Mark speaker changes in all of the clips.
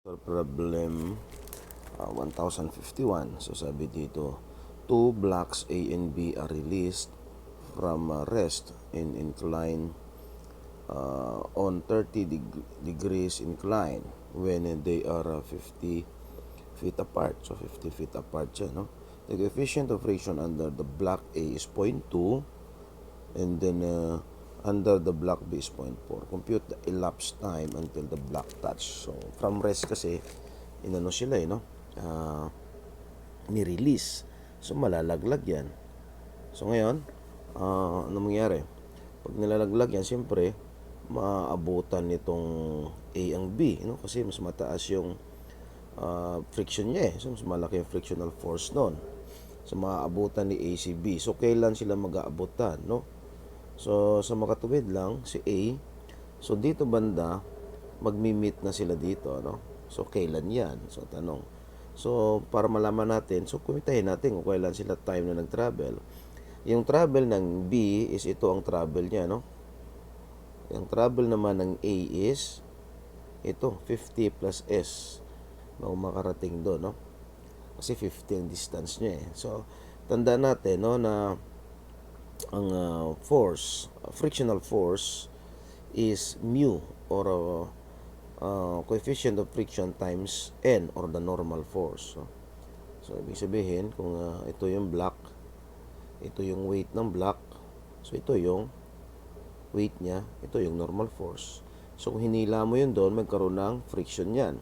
Speaker 1: So problem 1051. So sabi dito, two blocks A and B are released from rest in incline on 30 degrees incline when they are 50 feet apart. So 50 feet apart siya, no? The coefficient of friction under the block A is 0.2 and then under the block B is 0.4. Compute the elapsed time until the block touch. So from rest kasi inano sila no? Ni-release. So malalaglag yan. So ngayon, ano mangyari? Pag nilalaglag yan, siyempre maabutan nitong A ang B, no? Kasi mas mataas yung friction niya eh. So mas malaki yung frictional force noon. So maaabutan ni A si B. So kailan sila mag-aabutan, no? So sa makatuwid lang si A, so dito banda magmi-meet na sila dito, no? So kailan 'yan? So tanong. So para malaman natin, so kumitahin natin kung kailan sila time na nag-travel. Yung travel ng B is ito ang travel niya, no? Yung travel naman ng A is ito, 50 plus S na makarating doon, no? Kasi 50 ang distance niya eh. So tandaan natin, no, na ang force, frictional force is mu or coefficient of friction times n or the normal force. So ibig sabihin kung ito yung block, ito yung weight ng block, so ito yung weight niya, ito yung normal force. So kung hinila mo yun doon, magkaroon ng friction yan.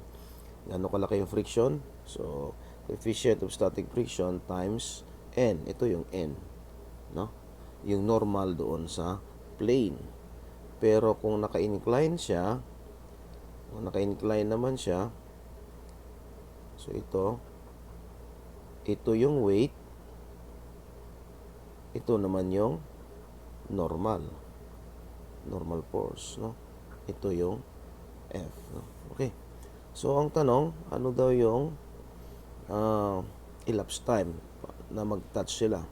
Speaker 1: Gaano kalaki yung friction? So coefficient of static friction times n, ito yung n, no? Yung normal doon sa plane. Pero kung naka-incline siya, kung naka-incline naman siya, so ito yung weight, ito naman yung normal force, no? Ito yung F, no? Okay. So ang tanong, ano daw yung elapsed time na mag-touch sila?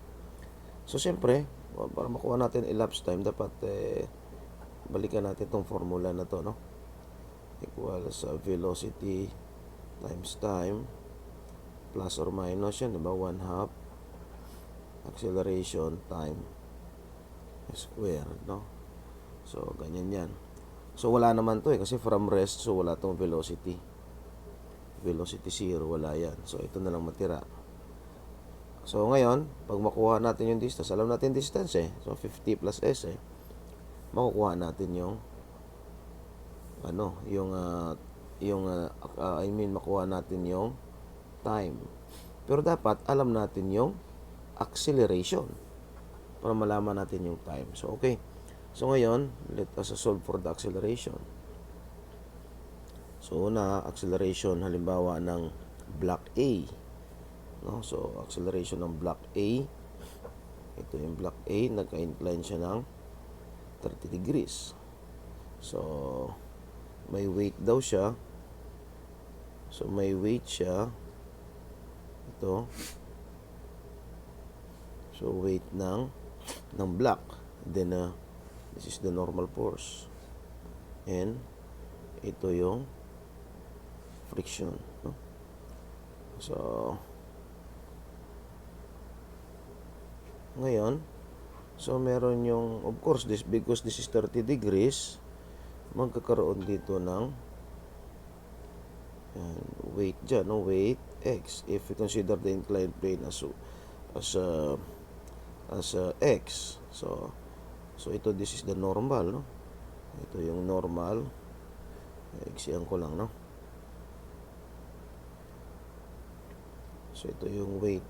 Speaker 1: So siyempre, para makuha natin elapsed time, dapat balikan natin tong formula na to, no? Equals velocity times time plus or minus yan, diba? 1/2 acceleration time squared, no? So ganyan yan. So wala naman to kasi from rest, so wala tong velocity 0, wala yan. So ito na lang matira. So ngayon, pag makuha natin yung distance, alam natin distance eh. So 50 plus S eh. Makukuha natin yung makuha natin yung time. Pero dapat alam natin yung acceleration para malaman natin yung time. So okay. So ngayon, let us solve for the acceleration. So una, acceleration halimbawa ng block A. No? So acceleration ng block A, ito yung block A, nagka-incline siya ng 30 degrees. So may weight daw siya. So may weight siya. Ito. So weight ng block. Then this is the normal force. And ito yung friction, no? So ngayon, so meron yung, of course, because this is 30 degrees, magkakaroon dito ng weight dyan, no? Weight x. If we consider the inclined plane as x, so ito, this is the normal, no? Ito yung normal. X-yan ko lang, no? So ito yung weight,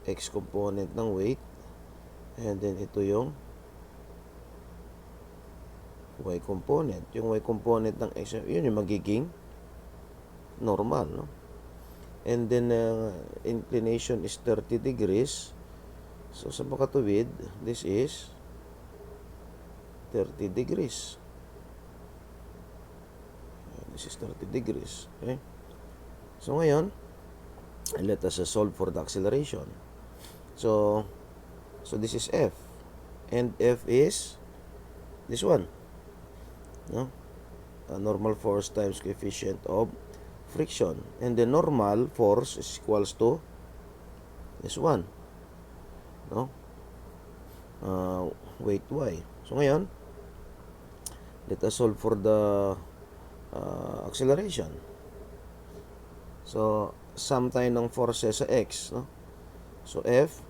Speaker 1: x component ng weight, and then ito yung y component. Yung y component ng x, yun yung magiging normal, no? And then inclination is 30 degrees. So sa makatuwid, this is 30 degrees. This is 30 degrees. Okay? So ngayon, let us solve for the acceleration. So this is F. And F is this one, no? normal force times coefficient of friction. And the normal force is equals to this one, no? Weight y. So ngayon, let us solve for the acceleration. So, sum tayo ng forces sa x, no? So, F,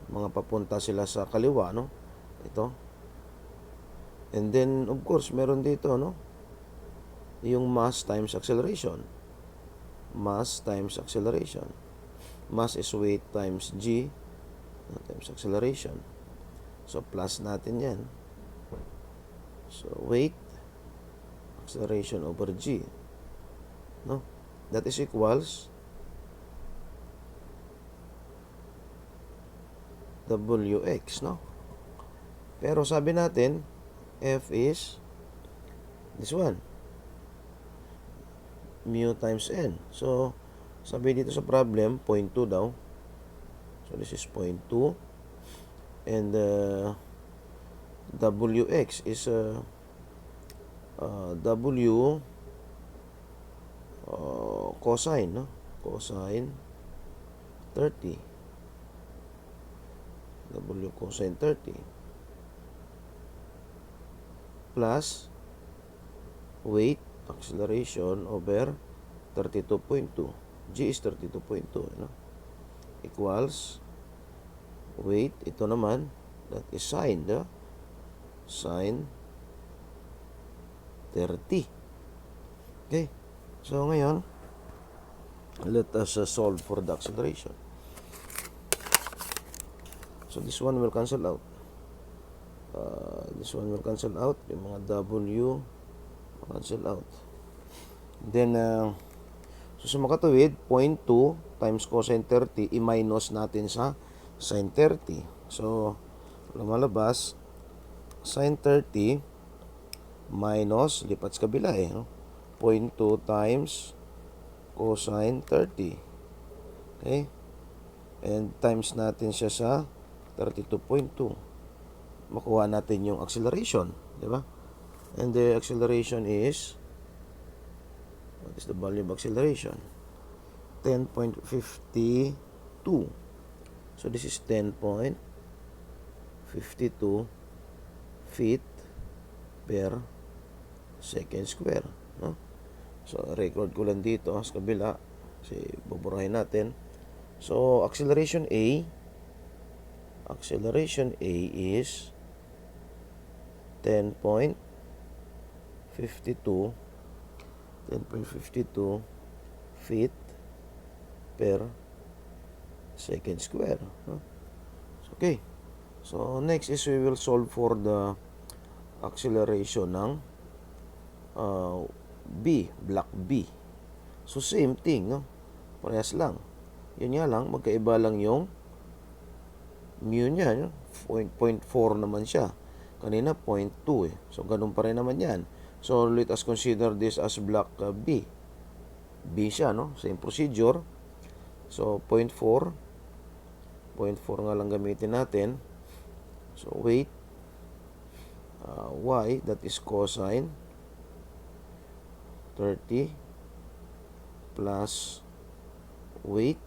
Speaker 1: mga papunta sila sa kaliwa, no? Ito. And then, of course, meron dito, no? Yung mass times acceleration. Mass times acceleration. Mass is weight times g times acceleration. So, plus natin yan. So, weight, acceleration over g. No? That is equals Wx, no? Pero sabi natin, F is this one. Mu times n. So, sabi dito sa problem, 0.2 daw. So, this is 0.2. And Wx is W cosine, no? Cosine 30. W cosine 30 plus weight acceleration over 32.2. G is 32.2, no? Equals weight, ito naman, that is sine, no? Sine 30. Okay. So ngayon, let us solve for the acceleration. So this one will cancel out. This one will cancel out. Yung mga W cancel out. Then, so sa makatuwid, 0.2 times cosine 30, i-minus natin sa sine 30. So, lumalabas, sine 30 minus, lipat sa kabila no? 0.2 times cosine 30. Okay? And times natin siya sa 32.2. Makuha natin yung acceleration, di ba? And the acceleration is, what is the value of acceleration? 10.52. So this is 10.52 feet per second square, no? So record ko lang dito sa kabila kasi buburahin natin. So acceleration A is 10.52 feet per second square, no? Okay. So next is we will solve for the acceleration ng B, block B. So same thing, no? Parehas lang. Yun nga lang, magkaiba lang yung mu niya, no? 0.4 naman siya. Kanina 0.2 eh. So ganun pa rin naman yan. So let us consider this as block B. B siya, no? Same procedure. So 0.4 nga lang gamitin natin. So weight y, that is cosine 30 plus weight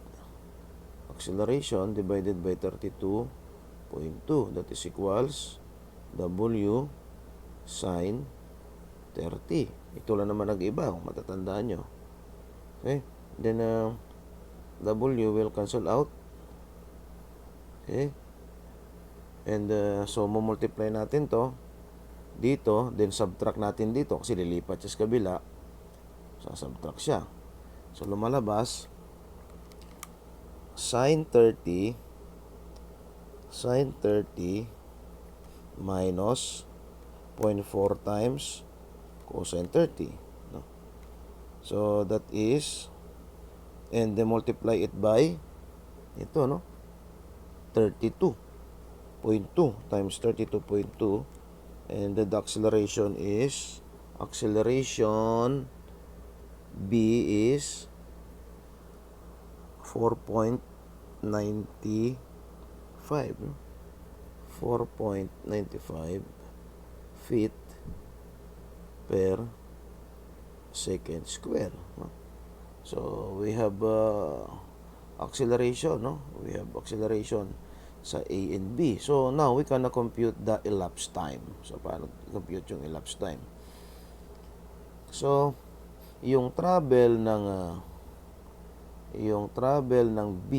Speaker 1: acceleration divided by 32.2, that is equals W sine 30. Ito lang naman nag-iba kung matatandaan nyo. Okay, then W will cancel out. Okay, and so multiply natin to dito, then subtract natin dito kasi lilipat siya sa kabila, subtract siya. So lumalabas sine 30 minus 0.4 times cosine 30, no? So that is, and then multiply it by ito, no? 32.2 times 32.2, and the acceleration is, acceleration B is 4.95, no? 4.95 feet per second square, no? So we have acceleration, no? We have acceleration sa A and B. So now we can compute the elapsed time. So paano compute yung elapsed time? So yung travel ng B,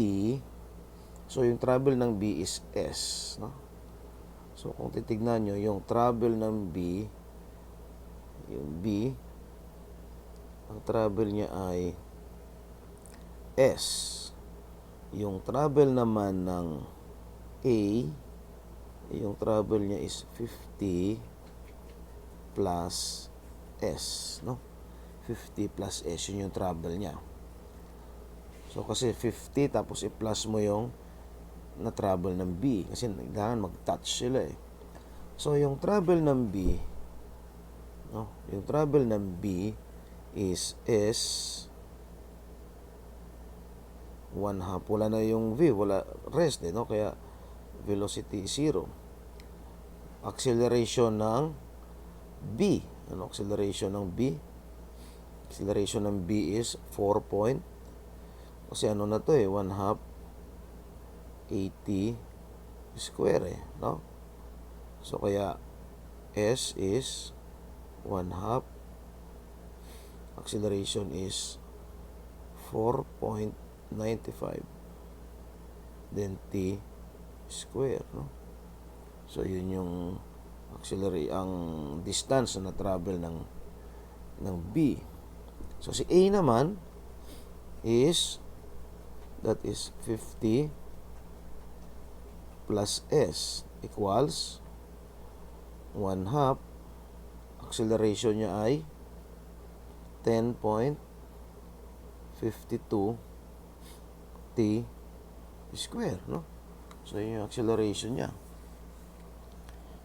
Speaker 1: so yung travel ng B is S, no? So kung titignan nyo, yung travel ng B, ang travel niya ay S. Yung travel naman ng A, yung travel niya is 50 plus S, no? 50 plus S, yun yung travel niya. So kasi 50 tapos i-plus mo yung na travel ng B kasi kailangan mag-touch sila eh. So yung travel ng B, no? Yung travel ng B is S 1 half. Wala na yung V, wala rest eh, no? Kaya velocity is 0. Acceleration ng B, ano acceleration ng B? Acceleration ng B is 4 point, kasi ano na to eh, 1 half 80 square eh, no? So kaya S is 1 half, acceleration is 4.95, then T square, no? So yun yung ang distance na travel ng B. So si A naman is, that is 50 plus S equals 1 half, acceleration niya ay 10.52 T square, no? So yun yung acceleration niya.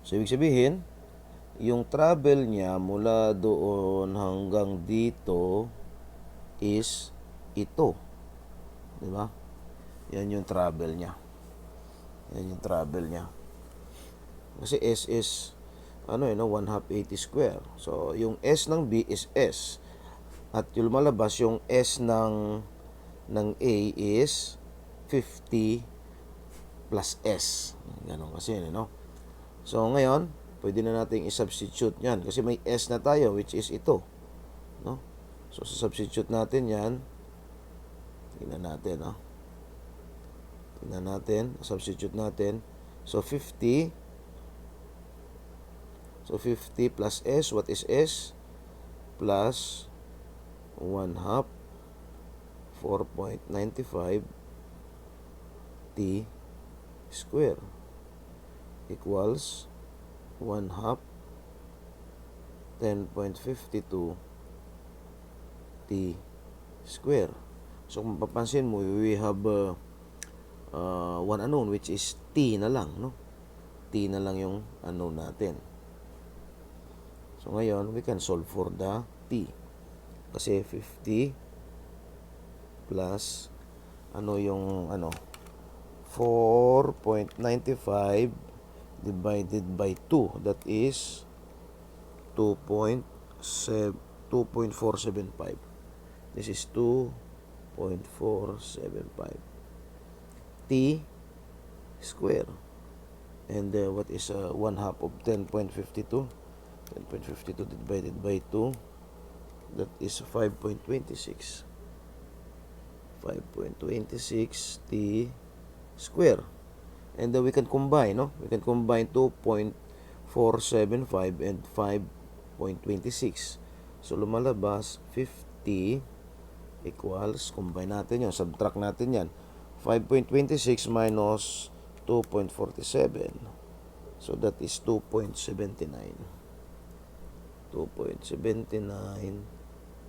Speaker 1: So ibig sabihin, yung travel niya mula doon hanggang dito is ito, di ba? Yan yung travel niya. Yan yung travel niya. Kasi S is ano no, 1 half 80 square. So yung S ng B is S. At yung malabas yung S ng A is 50 plus S. Ganun kasi yun, no? So ngayon, pwede na nating i-substitute yan kasi may S na tayo which is ito, no? So substitute natin yan. Tingnan natin, no? Tingnan natin, substitute natin. So 50 plus S, what is S? Plus 1 half 4.95 T square equals 1 half 10.52 T square. So kung papansin mo, we have one unknown which is T na lang, no? T na lang yung unknown natin. So ngayon, we can solve for the T. Kasi 50 plus ano yung 4.95 divided by 2, that is 2.475. This is 2.475 T square. And what is 1 half of 10.52? 10.52 divided by 2, that is 5.26. 5.26 T square. And we can combine, no? We can combine 2.475 and 5.26. So lumalabas 50 equals, combine natin yan, subtract natin yan, 5.26 minus 2.47. So that is 2.79. 2.79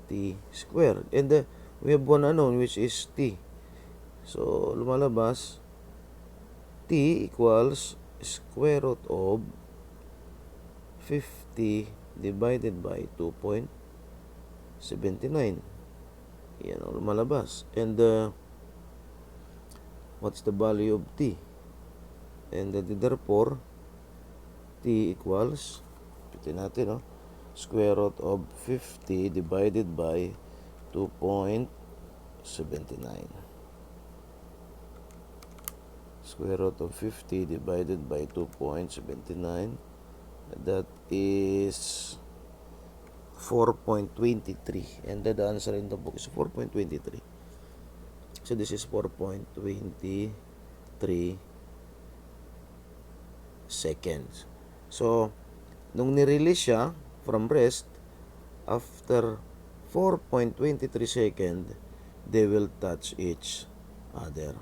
Speaker 1: T square. And we have one unknown which is T. So lumalabas T equals square root of 50 divided by 2.79. Yan ang lumalabas. And what's the value of T? And therefore T equals, pitin natin, no? square root of 50 divided by 2.79. Square root of 50 divided by 2.79, that is 4.23, and the answer in the book is 4.23. So this is 4.23 seconds. So nung ni-release siya from rest, after 4.23 seconds, they will touch each other.